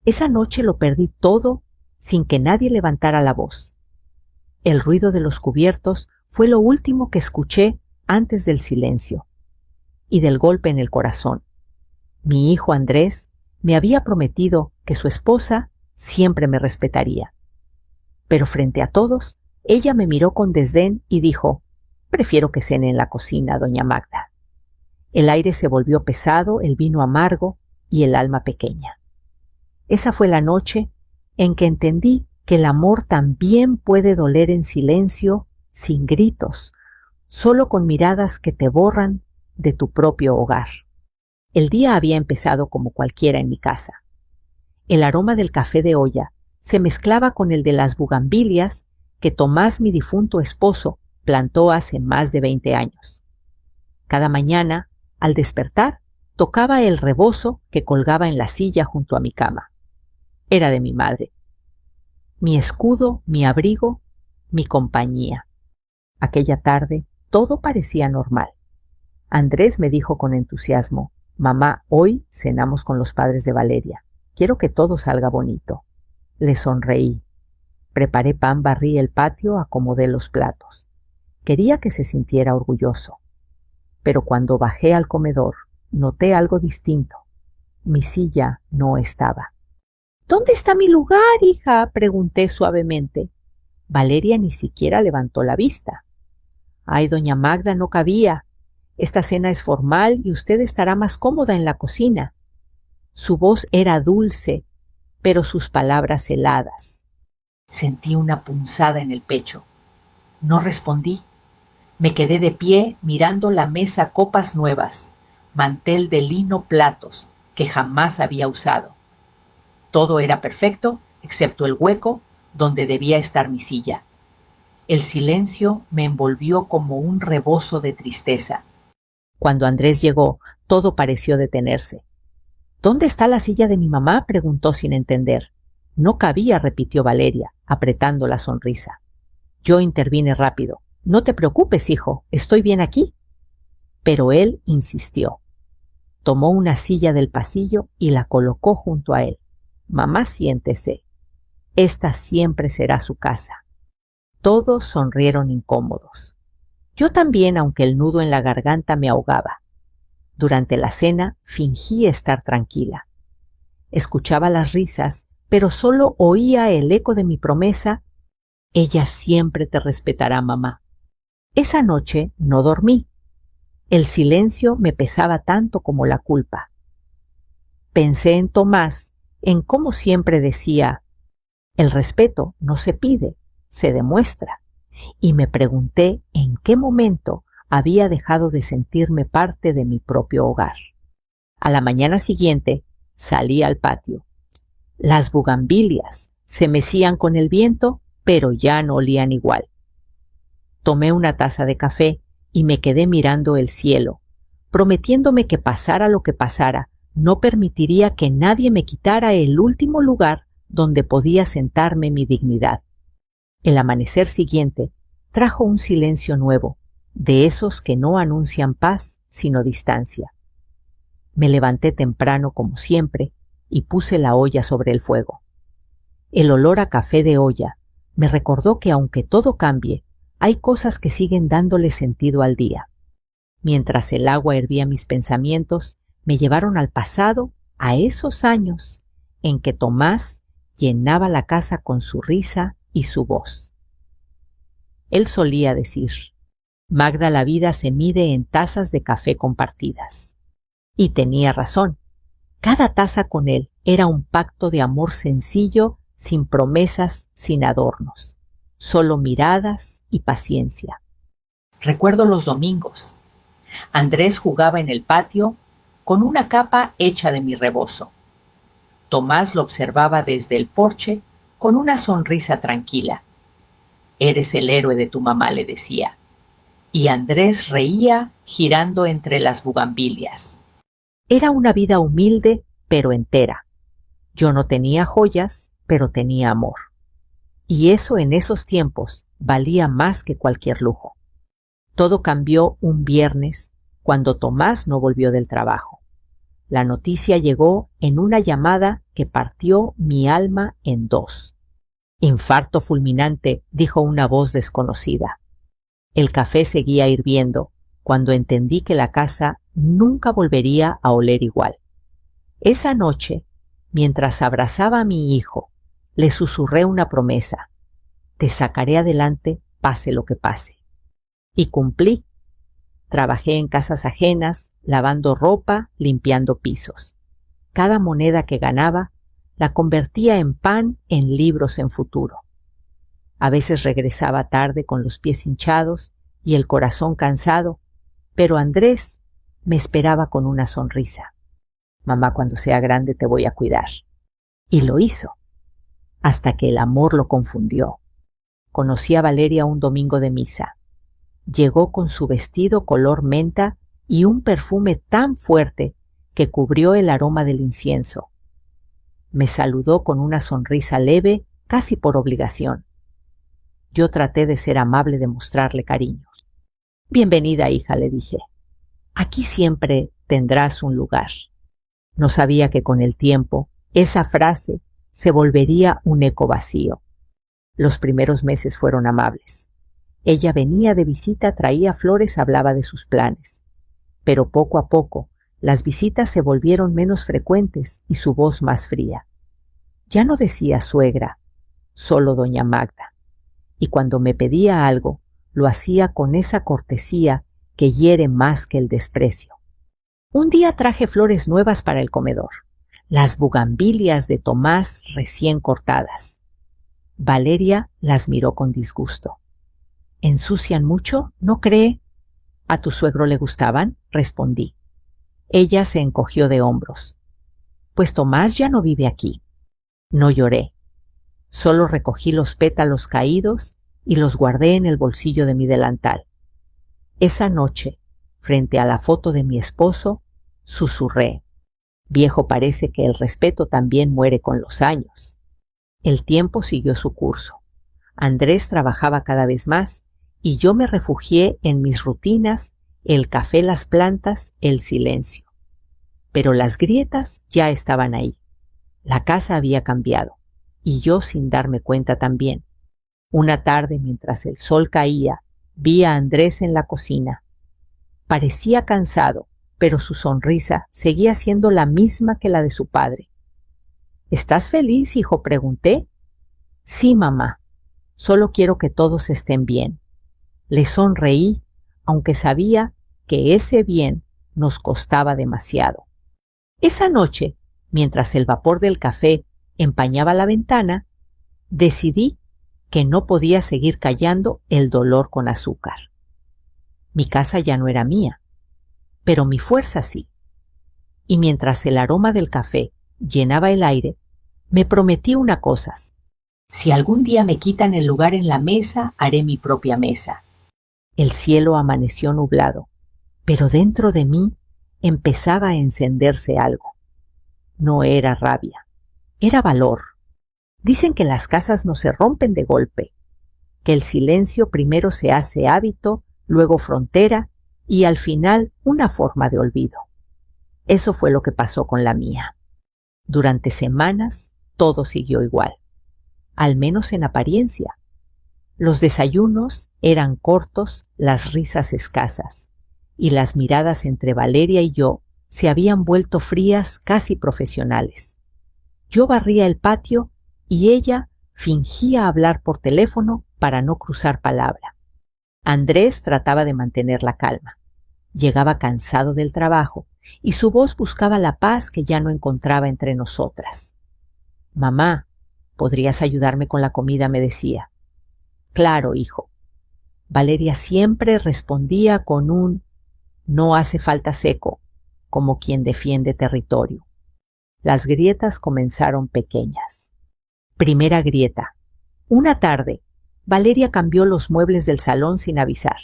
Esa noche lo perdí todo sin que nadie levantara la voz. El ruido de los cubiertos fue lo último que escuché antes del silencio y del golpe en el corazón. Mi hijo Andrés me había prometido que su esposa siempre me respetaría. Pero frente a todos, ella me miró con desdén y dijo: «Prefiero que cene en la cocina, doña Magda». El aire se volvió pesado, el vino amargo y el alma pequeña. Esa fue la noche en que entendí que el amor también puede doler en silencio, sin gritos, solo con miradas que te borran de tu propio hogar. El día había empezado como cualquiera en mi casa. El aroma del café de olla se mezclaba con el de las bugambilias que Tomás, mi difunto esposo, plantó hace más de 20 años. Cada mañana, al despertar, tocaba el rebozo que colgaba en la silla junto a mi cama. Era de mi madre. Mi escudo, mi abrigo, mi compañía. Aquella tarde todo parecía normal. Andrés me dijo con entusiasmo: «Mamá, hoy cenamos con los padres de Valeria. Quiero que todo salga bonito». Le sonreí. Preparé pan, barrí el patio, acomodé los platos. Quería que se sintiera orgulloso. Pero cuando bajé al comedor, noté algo distinto. Mi silla no estaba. «¿Dónde está mi lugar, hija?», pregunté suavemente. Valeria ni siquiera levantó la vista. «Ay, doña Magda, no cabía. Esta cena es formal y usted estará más cómoda en la cocina». Su voz era dulce, pero sus palabras heladas. Sentí una punzada en el pecho. No respondí. Me quedé de pie mirando la mesa, copas nuevas, mantel de lino, platos que jamás había usado. Todo era perfecto, excepto el hueco donde debía estar mi silla. El silencio me envolvió como un rebozo de tristeza. Cuando Andrés llegó, todo pareció detenerse. «¿Dónde está la silla de mi mamá?», preguntó sin entender. «No cabía», repitió Valeria, apretando la sonrisa. Yo intervine rápido. «No te preocupes, hijo, estoy bien aquí». Pero él insistió. Tomó una silla del pasillo y la colocó junto a él. «Mamá, siéntese. Esta siempre será su casa». Todos sonrieron incómodos. Yo también, aunque el nudo en la garganta me ahogaba. Durante la cena fingí estar tranquila. Escuchaba las risas, pero solo oía el eco de mi promesa: «Ella siempre te respetará, mamá». Esa noche no dormí. El silencio me pesaba tanto como la culpa. Pensé en Tomás, en cómo siempre decía: «El respeto no se pide, se demuestra». Y me pregunté en qué momento había dejado de sentirme parte de mi propio hogar. A la mañana siguiente salí al patio. Las bugambilias se mecían con el viento, pero ya no olían igual. Tomé una taza de café y me quedé mirando el cielo, prometiéndome que pasara lo que pasara, no permitiría que nadie me quitara el último lugar donde podía sentarme mi dignidad. El amanecer siguiente trajo un silencio nuevo, de esos que no anuncian paz sino distancia. Me levanté temprano como siempre y puse la olla sobre el fuego. El olor a café de olla me recordó que aunque todo cambie, hay cosas que siguen dándole sentido al día. Mientras el agua hervía mis pensamientos, me llevaron al pasado, a esos años en que Tomás llenaba la casa con su risa y su voz. Él solía decir: «Magda, la vida se mide en tazas de café compartidas». Y tenía razón. Cada taza con él era un pacto de amor sencillo, sin promesas, sin adornos, solo miradas y paciencia. Recuerdo los domingos. Andrés jugaba en el patio con una capa hecha de mi rebozo. Tomás lo observaba desde el porche con una sonrisa tranquila. «Eres el héroe de tu mamá», le decía. Y Andrés reía girando entre las bugambilias. Era una vida humilde, pero entera. Yo no tenía joyas, pero tenía amor. Y eso en esos tiempos valía más que cualquier lujo. Todo cambió un viernes, cuando Tomás no volvió del trabajo. La noticia llegó en una llamada que partió mi alma en dos. Infarto fulminante, dijo una voz desconocida. El café seguía hirviendo cuando entendí que la casa nunca volvería a oler igual. Esa noche, mientras abrazaba a mi hijo, le susurré una promesa: te sacaré adelante pase lo que pase. Y cumplí. Trabajé en casas ajenas, lavando ropa, limpiando pisos. Cada moneda que ganaba la convertía en pan, en libros, en futuro. A veces regresaba tarde con los pies hinchados y el corazón cansado, pero Andrés me esperaba con una sonrisa. Mamá, cuando sea grande te voy a cuidar. Y lo hizo, hasta que el amor lo confundió. Conocí a Valeria un domingo de misa. Llegó con su vestido color menta y un perfume tan fuerte que cubrió el aroma del incienso. Me saludó con una sonrisa leve, casi por obligación. Yo traté de ser amable, de mostrarle cariño. Bienvenida, hija, le dije. Aquí siempre tendrás un lugar. No sabía que con el tiempo esa frase se volvería un eco vacío. Los primeros meses fueron amables. Ella venía de visita, traía flores, hablaba de sus planes. Pero poco a poco las visitas se volvieron menos frecuentes y su voz más fría. Ya no decía suegra, solo doña Magda. Y cuando me pedía algo, lo hacía con esa cortesía que hiere más que el desprecio. Un día traje flores nuevas para el comedor, las bugambilias de Tomás recién cortadas. Valeria las miró con disgusto. ¿Ensucian mucho? ¿No cree? ¿A tu suegro le gustaban? Respondí. Ella se encogió de hombros. Pues Tomás ya no vive aquí. No lloré. Solo recogí los pétalos caídos y los guardé en el bolsillo de mi delantal. Esa noche, frente a la foto de mi esposo, susurré: viejo, parece que el respeto también muere con los años. El tiempo siguió su curso. Andrés trabajaba cada vez más y yo me refugié en mis rutinas, el café, las plantas, el silencio. Pero las grietas ya estaban ahí. La casa había cambiado y yo sin darme cuenta también. Una tarde, mientras el sol caía, vi a Andrés en la cocina. Parecía cansado, pero su sonrisa seguía siendo la misma que la de su padre. ¿Estás feliz, hijo?, pregunté. Sí, mamá. Solo quiero que todos estén bien. Le sonreí, aunque sabía que ese bien nos costaba demasiado. Esa noche, mientras el vapor del café empañaba la ventana, decidí que no podía seguir callando el dolor con azúcar. Mi casa ya no era mía, pero mi fuerza sí. Y mientras el aroma del café llenaba el aire, me prometí una cosa: si algún día me quitan el lugar en la mesa, haré mi propia mesa. El cielo amaneció nublado, pero dentro de mí empezaba a encenderse algo. No era rabia, era valor. Dicen que las casas no se rompen de golpe, que el silencio primero se hace hábito, luego frontera y al final una forma de olvido. Eso fue lo que pasó con la mía. Durante semanas todo siguió igual, al menos en apariencia. Los desayunos eran cortos, las risas escasas, y las miradas entre Valeria y yo se habían vuelto frías, casi profesionales. Yo barría el patio y ella fingía hablar por teléfono para no cruzar palabra. Andrés trataba de mantener la calma. Llegaba cansado del trabajo y su voz buscaba la paz que ya no encontraba entre nosotras. Mamá, ¿podrías ayudarme con la comida?, me decía. Claro, hijo. Valeria siempre respondía con un no hace falta seco, como quien defiende territorio. Las grietas comenzaron pequeñas. Primera grieta. Una tarde, Valeria cambió los muebles del salón sin avisar.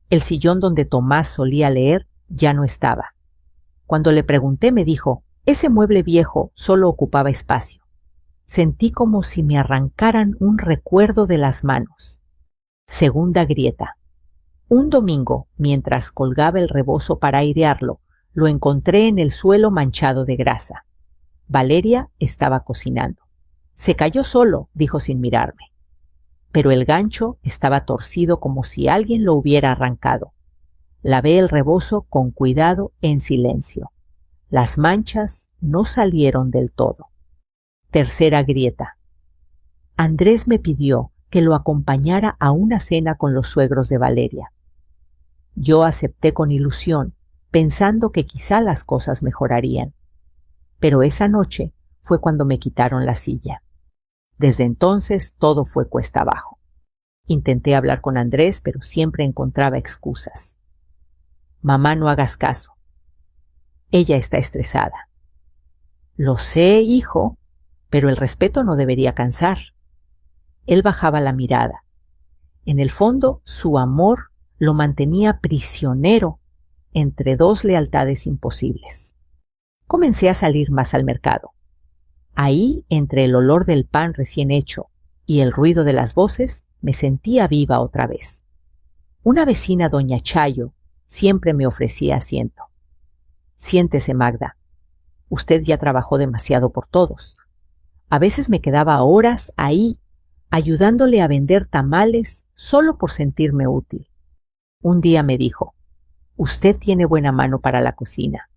El sillón donde Tomás solía leer ya no estaba. Cuando le pregunté, me dijo: ese mueble viejo solo ocupaba espacio. Sentí como si me arrancaran un recuerdo de las manos. Segunda grieta. Un domingo, mientras colgaba el rebozo para airearlo, Lo encontré en el suelo manchado de grasa. Valeria estaba cocinando. Se cayó solo, dijo sin mirarme. Pero el gancho estaba torcido como si alguien lo hubiera arrancado. Lavé el rebozo con cuidado en silencio. Las manchas no salieron del todo. Tercera grieta. Andrés me pidió que lo acompañara a una cena con los suegros de Valeria. Yo acepté con ilusión, pensando que quizá las cosas mejorarían. Pero esa noche fue cuando me quitaron la silla. Desde entonces todo fue cuesta abajo. Intenté hablar con Andrés, pero siempre encontraba excusas. Mamá, no hagas caso. Ella está estresada. Lo sé, hijo, pero el respeto no debería cansar. Él bajaba la mirada. En el fondo, su amor lo mantenía prisionero entre dos lealtades imposibles. Comencé a salir más al mercado. Ahí, entre el olor del pan recién hecho y el ruido de las voces, me sentía viva otra vez. Una vecina, doña Chayo, siempre me ofrecía asiento. Siéntese, Magda. Usted ya trabajó demasiado por todos. A veces me quedaba horas ahí, ayudándole a vender tamales solo por sentirme útil. Un día me dijo, usted tiene buena mano para la cocina.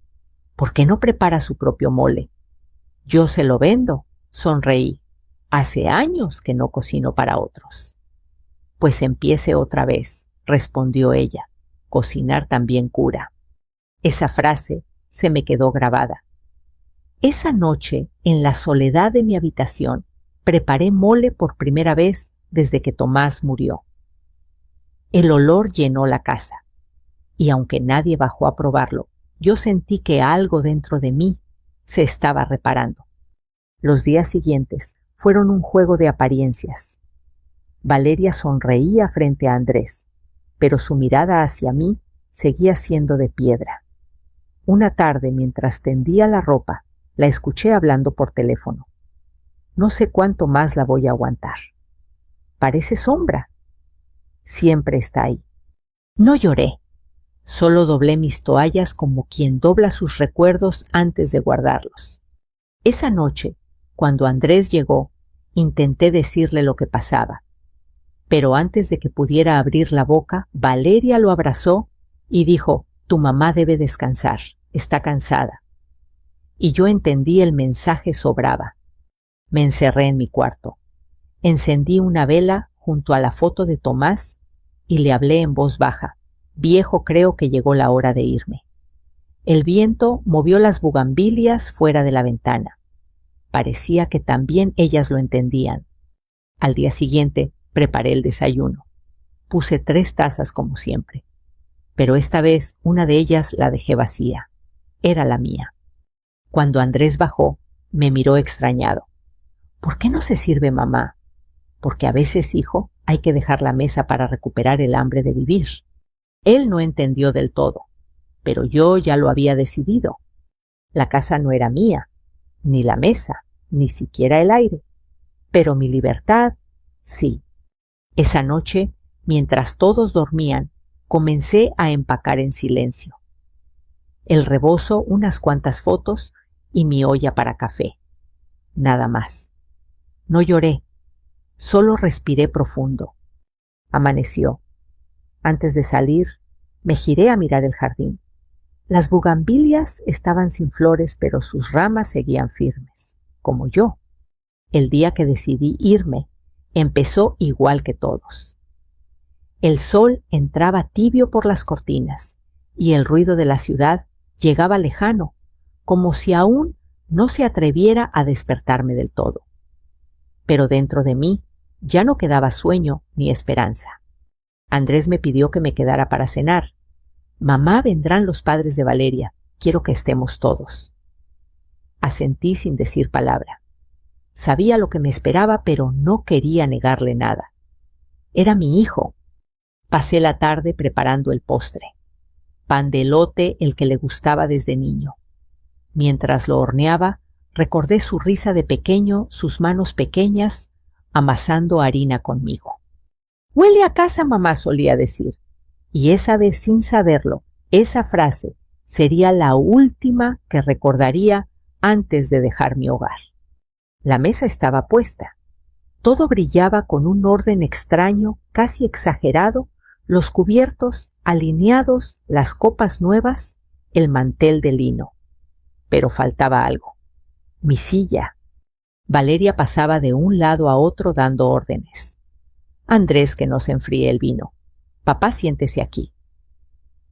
¿Por qué no prepara su propio mole? Yo se lo vendo, sonreí. Hace años que no cocino para otros. Pues empiece otra vez, respondió ella. Cocinar también cura. Esa frase se me quedó grabada. Esa noche, en la soledad de mi habitación, preparé mole por primera vez desde que Tomás murió. El olor llenó la casa, y aunque nadie bajó a probarlo, yo sentí que algo dentro de mí se estaba reparando. Los días siguientes fueron un juego de apariencias. Valeria sonreía frente a Andrés, pero su mirada hacia mí seguía siendo de piedra. Una tarde, mientras tendía la ropa, la escuché hablando por teléfono. No sé cuánto más la voy a aguantar. Parece sombra. Siempre está ahí. No lloré. Solo doblé mis toallas como quien dobla sus recuerdos antes de guardarlos. Esa noche, cuando Andrés llegó, intenté decirle lo que pasaba. Pero antes de que pudiera abrir la boca, Valeria lo abrazó y dijo, tu mamá debe descansar, está cansada. Y yo entendí el mensaje sobraba. Me encerré en mi cuarto. Encendí una vela junto a la foto de Tomás y le hablé en voz baja. Viejo, creo que llegó la hora de irme. El viento movió las bugambilias fuera de la ventana. Parecía que también ellas lo entendían. Al día siguiente preparé el desayuno. Puse 3 tazas como siempre. Pero esta vez una de ellas la dejé vacía. Era la mía. Cuando Andrés bajó, me miró extrañado. ¿Por qué no se sirve, mamá? Porque a veces, hijo, hay que dejar la mesa para recuperar el hambre de vivir. Él no entendió del todo, pero yo ya lo había decidido. La casa no era mía, ni la mesa, ni siquiera el aire. Pero mi libertad, sí. Esa noche, mientras todos dormían, comencé a empacar en silencio. El rebozo, unas cuantas fotos y mi olla para café. Nada más. No lloré, solo respiré profundo. Amaneció. Antes de salir, me giré a mirar el jardín. Las bugambilias estaban sin flores, pero sus ramas seguían firmes, como yo. El día que decidí irme, empezó igual que todos. El sol entraba tibio por las cortinas y el ruido de la ciudad llegaba lejano, como si aún no se atreviera a despertarme del todo. Pero dentro de mí ya no quedaba sueño ni esperanza. Andrés me pidió que me quedara para cenar. Mamá, vendrán los padres de Valeria. Quiero que estemos todos. Asentí sin decir palabra. Sabía lo que me esperaba, pero no quería negarle nada. Era mi hijo. Pasé la tarde preparando el postre. Pan de elote, el que le gustaba desde niño. Mientras lo horneaba, recordé su risa de pequeño, sus manos pequeñas, amasando harina conmigo. Huele a casa, mamá, solía decir. Y esa vez, sin saberlo, esa frase sería la última que recordaría antes de dejar mi hogar. La mesa estaba puesta. Todo brillaba con un orden extraño, casi exagerado, los cubiertos alineados, las copas nuevas, el mantel de lino. Pero faltaba algo. Mi silla. Valeria pasaba de un lado a otro dando órdenes. Andrés, que no se enfríe el vino. Papá, siéntese aquí.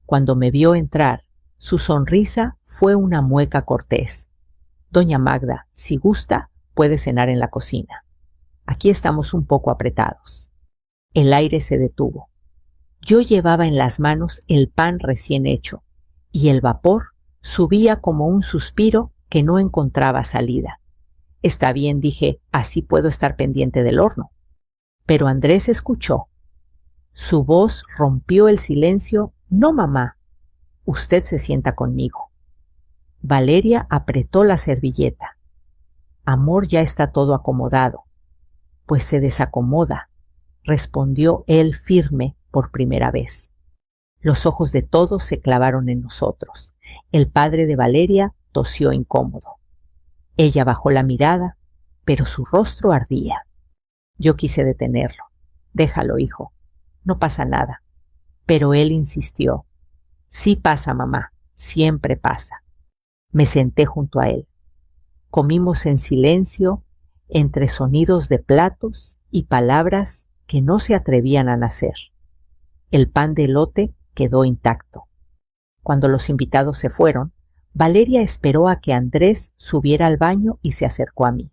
Cuando me vio entrar, su sonrisa fue una mueca cortés. Doña Magda, si gusta, puede cenar en la cocina. Aquí estamos un poco apretados. El aire se detuvo. Yo llevaba en las manos el pan recién hecho, y el vapor subía como un suspiro que no encontraba salida. Está bien, dije, así puedo estar pendiente del horno. Pero Andrés escuchó. Su voz rompió el silencio. No, mamá, usted se sienta conmigo. Valeria apretó la servilleta. Amor, ya está todo acomodado. Pues se desacomoda, respondió él firme por primera vez. Los ojos de todos se clavaron en nosotros. El padre de Valeria tosió incómodo. Ella bajó la mirada, pero su rostro ardía. Yo quise detenerlo. Déjalo, hijo. No pasa nada. Pero él insistió. Sí pasa, mamá. Siempre pasa. Me senté junto a él. Comimos en silencio, entre sonidos de platos y palabras que no se atrevían a nacer. El pan de elote quedó intacto. Cuando los invitados se fueron, Valeria esperó a que Andrés subiera al baño y se acercó a mí.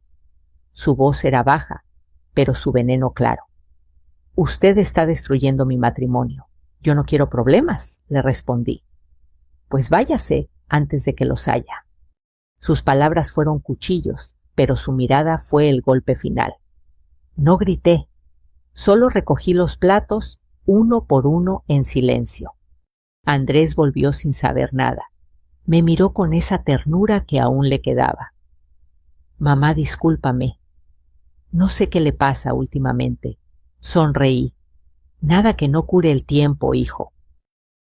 Su voz era baja, pero su veneno claro. Usted está destruyendo mi matrimonio. Yo no quiero problemas, le respondí. Pues váyase antes de que los haya. Sus palabras fueron cuchillos, pero su mirada fue el golpe final. No grité, solo recogí los platos uno por uno en silencio. Andrés volvió sin saber nada. Me miró con esa ternura que aún le quedaba. Mamá, discúlpame. No sé qué le pasa últimamente. Sonreí. Nada que no cure el tiempo, hijo.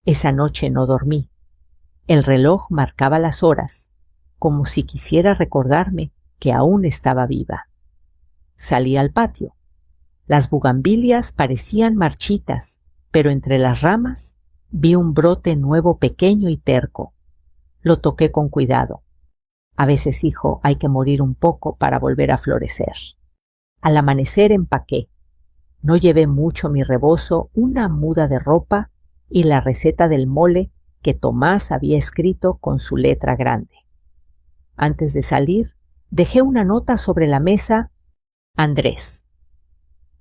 Esa noche no dormí. El reloj marcaba las horas, como si quisiera recordarme que aún estaba viva. Salí al patio. Las bugambilias parecían marchitas, pero entre las ramas vi un brote nuevo pequeño y terco. Lo toqué con cuidado. A veces, hijo, hay que morir un poco para volver a florecer. Al amanecer empaqué. No llevé mucho mi rebozo, una muda de ropa y la receta del mole que Tomás había escrito con su letra grande. Antes de salir, dejé una nota sobre la mesa. Andrés,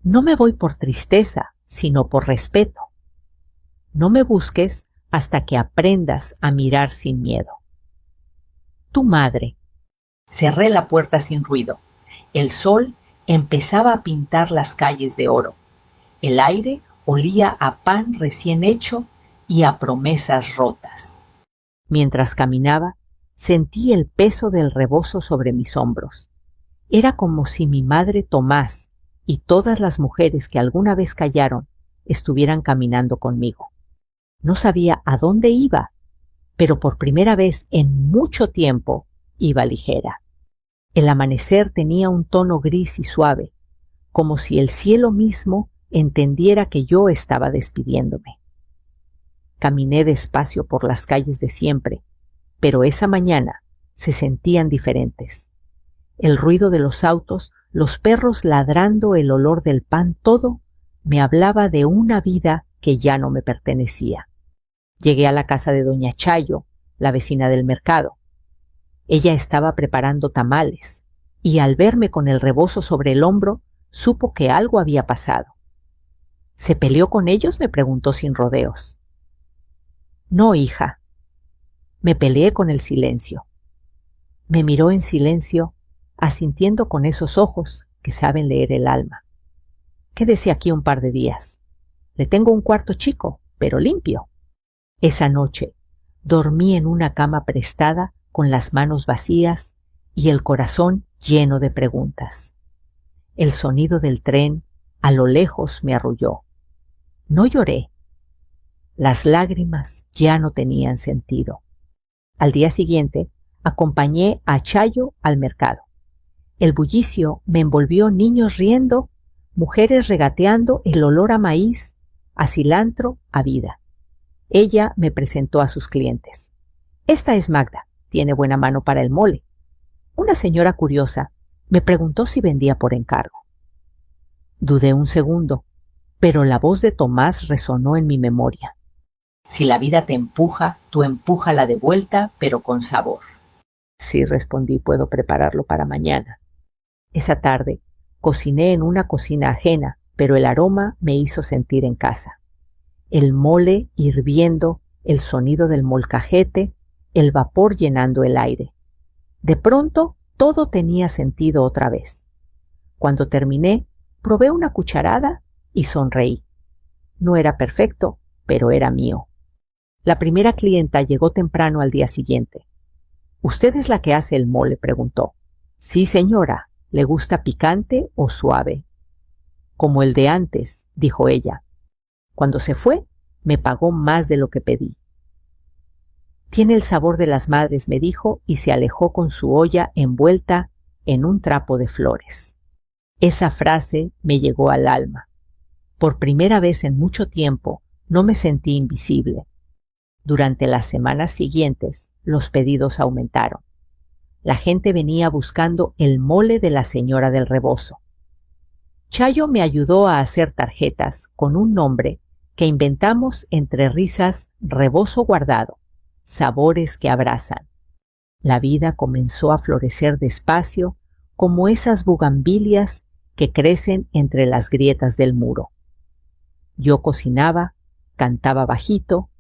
no me voy por tristeza, sino por respeto. No me busques hasta que aprendas a mirar sin miedo. Tu madre. Cerré la puerta sin ruido. El sol empezaba a pintar las calles de oro. El aire olía a pan recién hecho y a promesas rotas. Mientras caminaba, sentí el peso del rebozo sobre mis hombros. Era como si mi madre Tomás y todas las mujeres que alguna vez callaron estuvieran caminando conmigo. No sabía a dónde iba, pero por primera vez en mucho tiempo iba ligera. El amanecer tenía un tono gris y suave, como si el cielo mismo entendiera que yo estaba despidiéndome. Caminé despacio por las calles de siempre, pero esa mañana se sentían diferentes. El ruido de los autos, los perros ladrando, el olor del pan, todo me hablaba de una vida que ya no me pertenecía. Llegué a la casa de doña Chayo, la vecina del mercado. Ella estaba preparando tamales, y al verme con el rebozo sobre el hombro, supo que algo había pasado. ¿Se peleó con ellos?, me preguntó sin rodeos. No, hija. Me peleé con el silencio. Me miró en silencio, asintiendo con esos ojos que saben leer el alma. Quédese aquí un par de días. Le tengo un cuarto chico, pero limpio. Esa noche dormí en una cama prestada con las manos vacías y el corazón lleno de preguntas. El sonido del tren a lo lejos me arrulló. No lloré. Las lágrimas ya no tenían sentido. Al día siguiente, acompañé a Chayo al mercado. El bullicio me envolvió, niños riendo, mujeres regateando, el olor a maíz, a cilantro, a vida. Ella me presentó a sus clientes. Esta es Magda, tiene buena mano para el mole. Una señora curiosa me preguntó si vendía por encargo. Dudé un segundo, pero la voz de Tomás resonó en mi memoria. Si la vida te empuja, tú empújala de vuelta, pero con sabor. Sí, respondí, puedo prepararlo para mañana. Esa tarde cociné en una cocina ajena, pero el aroma me hizo sentir en casa. El mole hirviendo, el sonido del molcajete, el vapor llenando el aire. De pronto, todo tenía sentido otra vez. Cuando terminé, probé una cucharada y sonreí. No era perfecto, pero era mío. La primera clienta llegó temprano al día siguiente. ¿Usted es la que hace el mole?, preguntó. Sí, señora. ¿Le gusta picante o suave? Como el de antes, dijo ella. Cuando se fue, me pagó más de lo que pedí. Tiene el sabor de las madres, me dijo, y se alejó con su olla envuelta en un trapo de flores. Esa frase me llegó al alma. Por primera vez en mucho tiempo no me sentí invisible. Durante las semanas siguientes, los pedidos aumentaron. La gente venía buscando el mole de la señora del rebozo. Chayo me ayudó a hacer tarjetas con un nombre que inventamos entre risas: Rebozo Guardado, sabores que abrazan. La vida comenzó a florecer despacio, como esas bugambilias que crecen entre las grietas del muro. Yo cocinaba, cantaba bajito,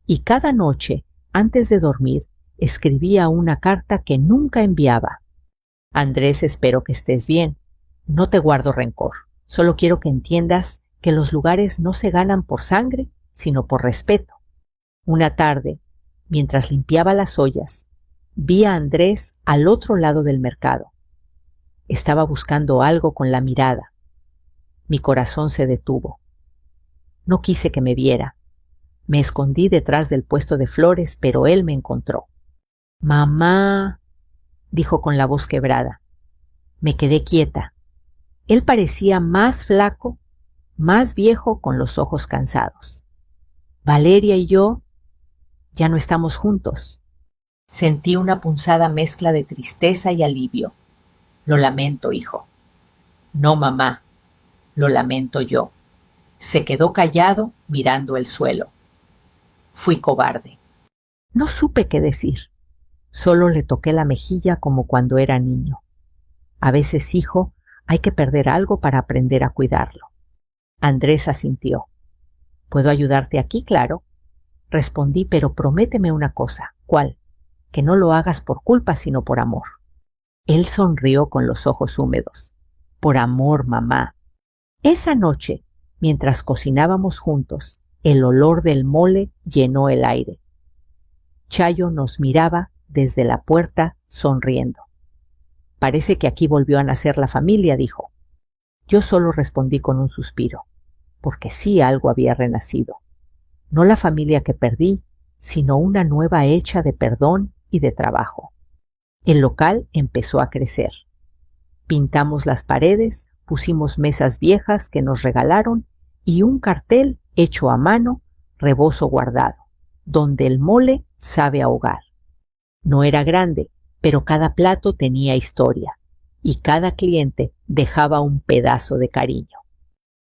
y cada noche, antes de dormir, escribía una carta que nunca enviaba. Andrés, espero que estés bien. No te guardo rencor. Solo quiero que entiendas que los lugares no se ganan por sangre, sino por respeto. Una tarde, mientras limpiaba las ollas, vi a Andrés al otro lado del mercado. Estaba buscando algo con la mirada. Mi corazón se detuvo. No quise que me viera. Me escondí detrás del puesto de flores, pero él me encontró. «Mamá», dijo con la voz quebrada. Me quedé quieta. Él parecía más flaco, más viejo, con los ojos cansados. Valeria y yo ya no estamos juntos. Sentí una punzada mezcla de tristeza y alivio. Lo lamento, hijo. No, mamá, lo lamento yo. Se quedó callado mirando el suelo. Fui cobarde. No supe qué decir. Solo le toqué la mejilla como cuando era niño. A veces, hijo, hay que perder algo para aprender a cuidarlo. Andrés asintió. ¿Puedo ayudarte aquí, claro? Respondí, pero prométeme una cosa. ¿Cuál? Que no lo hagas por culpa, sino por amor. Él sonrió con los ojos húmedos. Por amor, mamá. Esa noche, mientras cocinábamos juntos, el olor del mole llenó el aire. Chayo nos miraba desde la puerta sonriendo. Parece que aquí volvió a nacer la familia, dijo. Yo solo respondí con un suspiro, porque sí algo había renacido. No la familia que perdí, sino una nueva hecha de perdón y de trabajo. El local empezó a crecer. Pintamos las paredes, pusimos mesas viejas que nos regalaron y un cartel hecho a mano, Rebozo Guardado, donde el mole sabe ahogar. No era grande, pero cada plato tenía historia y cada cliente dejaba un pedazo de cariño.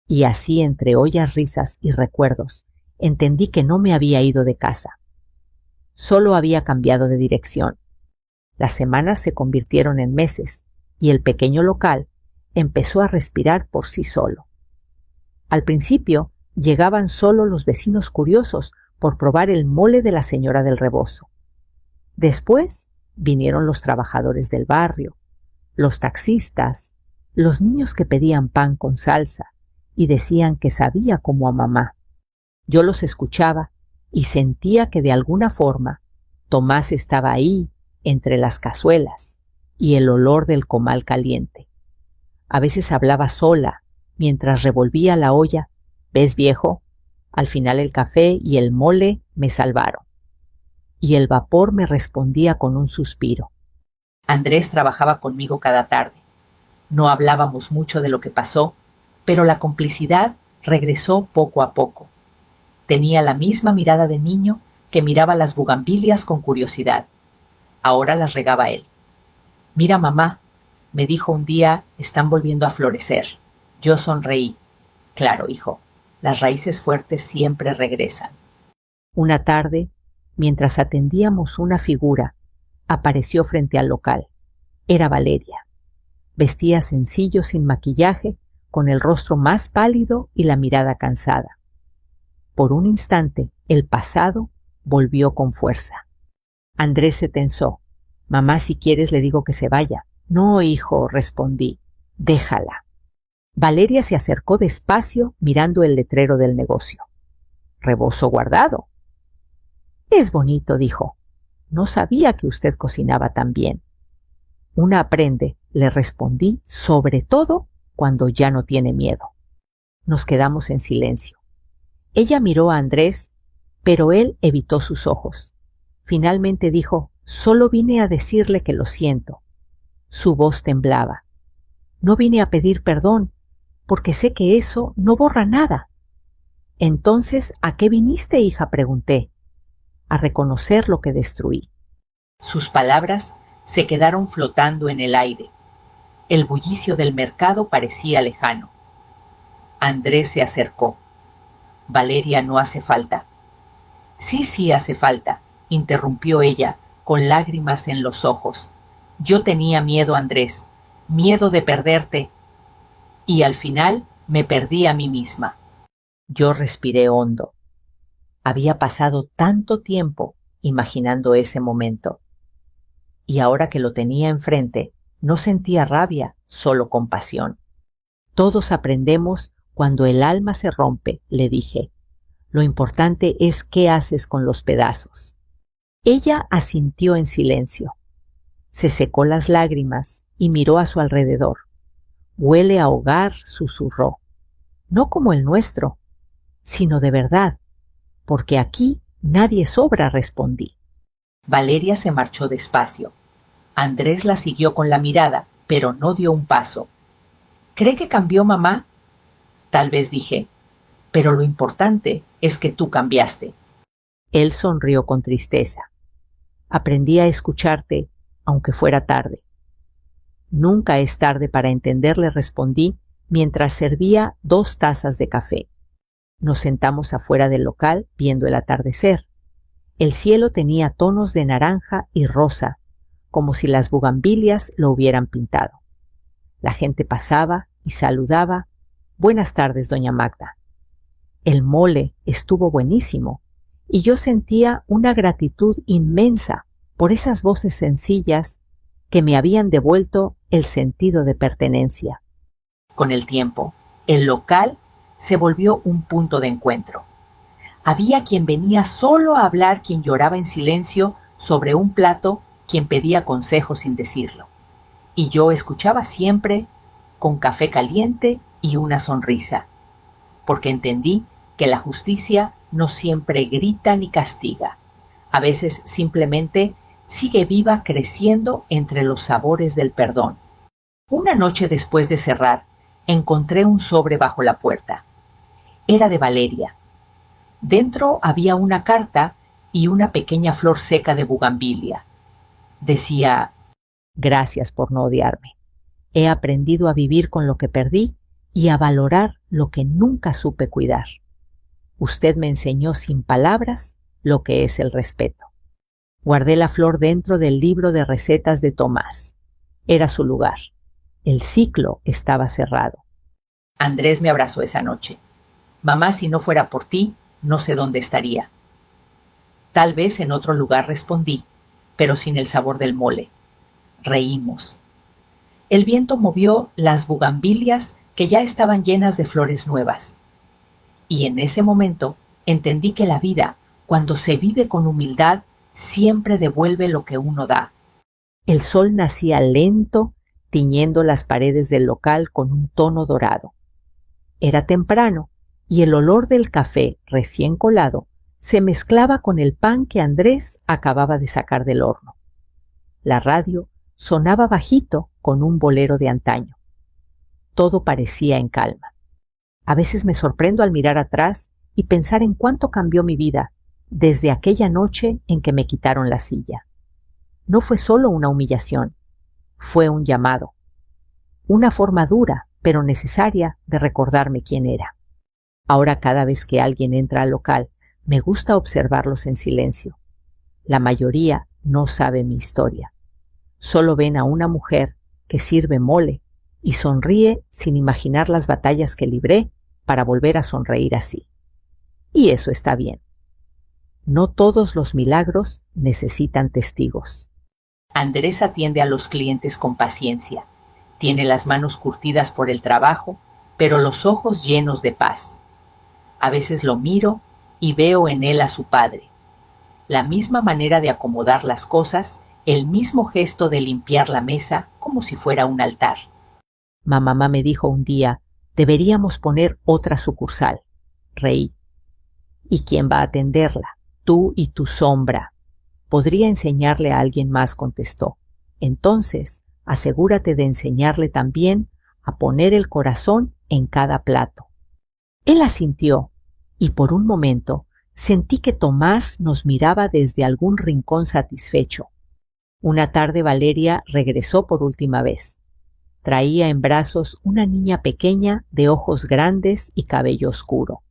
Y así, entre ollas, risas y recuerdos, entendí que no me había ido de casa. Solo había cambiado de dirección. Las semanas se convirtieron en meses y el pequeño local empezó a respirar por sí solo. Al principio llegaban solo los vecinos curiosos por probar el mole de la señora del rebozo. Después vinieron los trabajadores del barrio, los taxistas, los niños que pedían pan con salsa y decían que sabía como a mamá. Yo los escuchaba y sentía que de alguna forma Tomás estaba ahí entre las cazuelas y el olor del comal caliente. A veces hablaba sola mientras revolvía la olla. ¿Ves, viejo? Al final el café y el mole me salvaron. y el vapor me respondía con un suspiro. Andrés trabajaba conmigo cada tarde. No hablábamos mucho de lo que pasó, pero la complicidad regresó poco a poco. Tenía la misma mirada de niño que miraba las bugambilias con curiosidad. Ahora las regaba él. «Mira, mamá», me dijo un día, «están volviendo a florecer». Yo sonreí. «Claro, hijo, las raíces fuertes siempre regresan». Una tarde, mientras atendíamos una figura, apareció frente al local. Era Valeria. Vestía sencillo, sin maquillaje, con el rostro más pálido y la mirada cansada. Por un instante, el pasado volvió con fuerza. Andrés se tensó. «Mamá, si quieres le digo que se vaya». «No, hijo», respondí. «Déjala». Valeria se acercó despacio mirando el letrero del negocio. «Rebozo guardado». «Es bonito», dijo. «No sabía que usted cocinaba tan bien». «Una aprende», le respondí, «sobre todo cuando ya no tiene miedo». Nos quedamos en silencio. Ella miró a Andrés, pero él evitó sus ojos. Finalmente dijo: «Solo vine a decirle que lo siento». Su voz temblaba. «No vine a pedir perdón, porque sé que eso no borra nada». «Entonces, ¿a qué viniste, hija?», pregunté. «A reconocer lo que destruí». Sus palabras se quedaron flotando en el aire. El bullicio del mercado parecía lejano. Andrés se acercó. «Valeria, no hace falta». Sí hace falta», interrumpió ella, con lágrimas en los ojos. «Yo tenía miedo, Andrés, miedo de perderte. Y al final me perdí a mí misma». Yo respiré hondo. Había pasado tanto tiempo imaginando ese momento. Y ahora que lo tenía enfrente, no sentía rabia, solo compasión. «Todos aprendemos cuando el alma se rompe», le dije. «Lo importante es qué haces con los pedazos». Ella asintió en silencio. Se secó las lágrimas y miró a su alrededor. «Huele a hogar», susurró. «No como el nuestro, sino de verdad, porque aquí nadie sobra», respondí. Valeria se marchó despacio. Andrés la siguió con la mirada, pero no dio un paso. «¿Cree que cambió, mamá?». «Tal vez», dije, «pero lo importante es que tú cambiaste». Él sonrió con tristeza. «Aprendí a escucharte, aunque fuera tarde». «Nunca es tarde para entender», le respondí mientras servía 2 tazas de café. Nos sentamos afuera del local viendo el atardecer. El cielo tenía tonos de naranja y rosa, como si las bugambilias lo hubieran pintado. La gente pasaba y saludaba. «Buenas tardes, doña Magda». El mole estuvo buenísimo y yo sentía una gratitud inmensa por esas voces sencillas que me habían devuelto el sentido de pertenencia. Con el tiempo, el local se volvió un punto de encuentro. Había quien venía solo a hablar, quien lloraba en silencio sobre un plato, quien pedía consejo sin decirlo. Y yo escuchaba siempre con café caliente y una sonrisa, porque entendí que la justicia no siempre grita ni castiga. A veces simplemente sigue viva, creciendo entre los sabores del perdón. Una noche después de cerrar, encontré un sobre bajo la puerta. Era de Valeria. Dentro había una carta y una pequeña flor seca de bugambilia. Decía: «Gracias por no odiarme. He aprendido a vivir con lo que perdí y a valorar lo que nunca supe cuidar. Usted me enseñó sin palabras lo que es el respeto». Guardé la flor dentro del libro de recetas de Tomás. Era su lugar. El ciclo estaba cerrado. Andrés me abrazó esa noche. «Mamá, si no fuera por ti, no sé dónde estaría». «Tal vez en otro lugar», respondí, pero sin el sabor del mole. Reímos. El viento movió las bugambilias que ya estaban llenas de flores nuevas. Y en ese momento entendí que la vida, cuando se vive con humildad, siempre devuelve lo que uno da. El sol nacía lento, tiñendo las paredes del local con un tono dorado. Era temprano y el olor del café recién colado se mezclaba con el pan que Andrés acababa de sacar del horno. La radio sonaba bajito con un bolero de antaño. Todo parecía en calma. A veces me sorprendo al mirar atrás y pensar en cuánto cambió mi vida desde aquella noche en que me quitaron la silla. No fue solo una humillación, fue un llamado, una forma dura pero necesaria de recordarme quién era. Ahora cada vez que alguien entra al local, me gusta observarlos en silencio. La mayoría no sabe mi historia. Solo ven a una mujer que sirve mole y sonríe sin imaginar las batallas que libré para volver a sonreír así. Y eso está bien. No todos los milagros necesitan testigos. Andrés atiende a los clientes con paciencia. Tiene las manos curtidas por el trabajo, pero los ojos llenos de paz. A veces lo miro y veo en él a su padre. La misma manera de acomodar las cosas, el mismo gesto de limpiar la mesa como si fuera un altar. Mamá me dijo un día, deberíamos poner otra sucursal. Reí. ¿Y quién va a atenderla? Tú y tu sombra. Podría enseñarle a alguien más, contestó. Entonces, asegúrate de enseñarle también a poner el corazón en cada plato. Él asintió, y por un momento sentí que Tomás nos miraba desde algún rincón satisfecho. Una tarde Valeria regresó por última vez. Traía en brazos una niña pequeña de ojos grandes y cabello oscuro.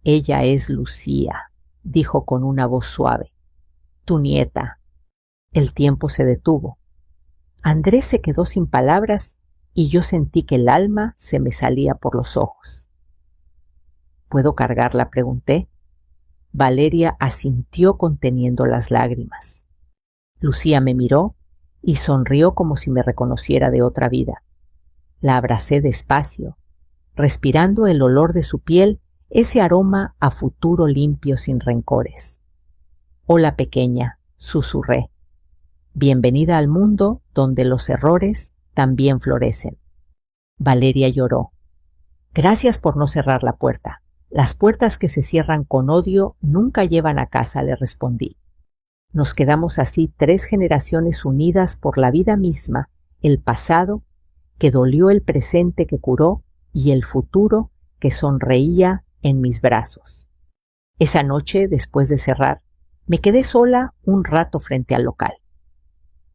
Ella es Lucía, dijo con una voz suave. Tu nieta. El tiempo se detuvo. Andrés se quedó sin palabras y yo sentí que el alma se me salía por los ojos. ¿Puedo cargarla?, pregunté. Valeria asintió conteniendo las lágrimas. Lucía me miró y sonrió como si me reconociera de otra vida. La abracé despacio, respirando el olor de su piel, ese aroma a futuro limpio sin rencores. Hola, pequeña, susurré. Bienvenida al mundo donde los errores también florecen. Valeria lloró. Gracias por no cerrar la puerta. Las puertas que se cierran con odio nunca llevan a casa, le respondí. Nos quedamos así 3 generaciones unidas por la vida misma, el pasado que dolió, el presente que curó y el futuro que sonreía en mis brazos. Esa noche, después de cerrar, me quedé sola un rato frente al local.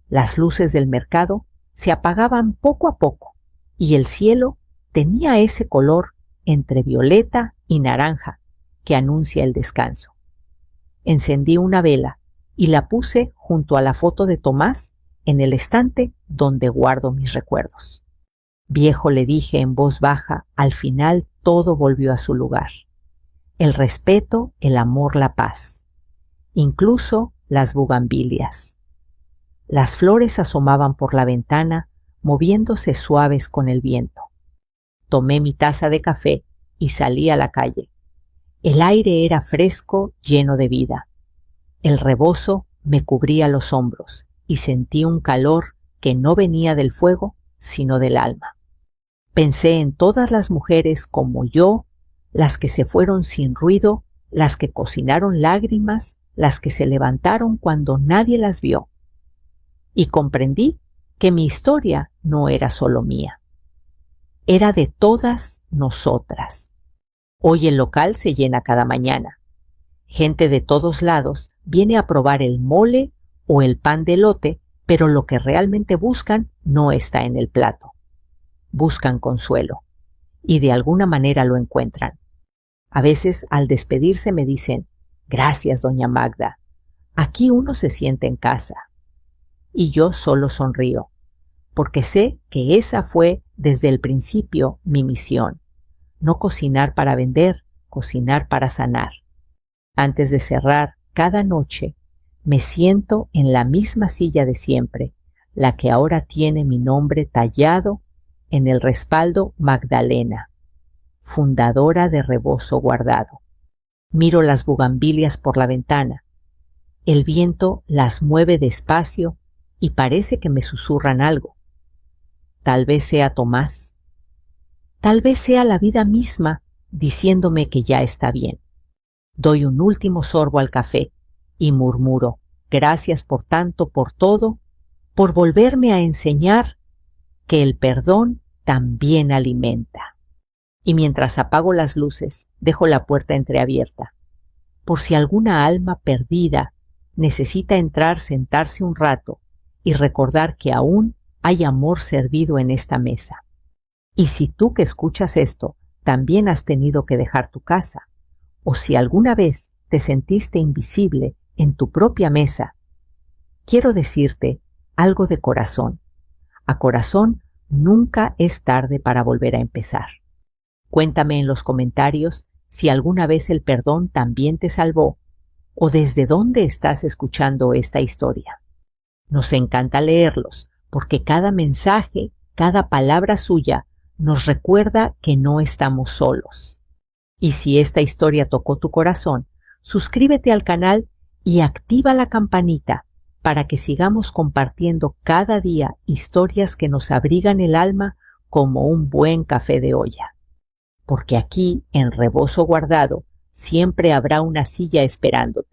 Las luces del mercado se apagaban poco a poco y el cielo tenía ese color entre violeta y naranja que anuncia el descanso. Encendí una vela y la puse junto a la foto de Tomás en el estante donde guardo mis recuerdos. Viejo, le dije en voz baja, al final todo volvió a su lugar. El respeto, el amor, la paz. Incluso las bugambilias. Las flores asomaban por la ventana, moviéndose suaves con el viento. Tomé mi taza de café y salí a la calle. El aire era fresco, lleno de vida. El rebozo me cubría los hombros y sentí un calor que no venía del fuego, sino del alma. Pensé en todas las mujeres como yo, las que se fueron sin ruido, las que cocinaron lágrimas, las que se levantaron cuando nadie las vio. Y comprendí que mi historia no era solo mía. Era de todas nosotras. Hoy el local se llena cada mañana. Gente de todos lados viene a probar el mole o el pan de elote, pero lo que realmente buscan no está en el plato. Buscan consuelo, y de alguna manera lo encuentran. A veces, al despedirse, me dicen, gracias, doña Magda, aquí uno se siente en casa. Y yo solo sonrío, porque sé que esa fue desde el principio mi misión. No cocinar para vender, cocinar para sanar. Antes de cerrar cada noche, me siento en la misma silla de siempre, la que ahora tiene mi nombre tallado en el respaldo: Magdalena, fundadora de Rebozo Guardado. Miro las bugambilias por la ventana. El viento las mueve despacio y parece que me susurran algo. Tal vez sea Tomás. Tal vez sea la vida misma diciéndome que ya está bien. Doy un último sorbo al café y murmuro: gracias por tanto, por todo, por volverme a enseñar que el perdón también alimenta. Y mientras apago las luces, dejo la puerta entreabierta, por si alguna alma perdida necesita entrar, sentarse un rato y recordar que aún hay amor servido en esta mesa. Y si tú que escuchas esto también has tenido que dejar tu casa, o si alguna vez te sentiste invisible en tu propia mesa, quiero decirte algo de corazón. A corazón, nunca es tarde para volver a empezar. Cuéntame en los comentarios si alguna vez el perdón también te salvó o desde dónde estás escuchando esta historia. Nos encanta leerlos porque cada mensaje, cada palabra suya nos recuerda que no estamos solos. Y si esta historia tocó tu corazón, suscríbete al canal y activa la campanita para que sigamos compartiendo cada día historias que nos abrigan el alma como un buen café de olla. Porque aquí, en Rebozo Guardado, siempre habrá una silla esperándote.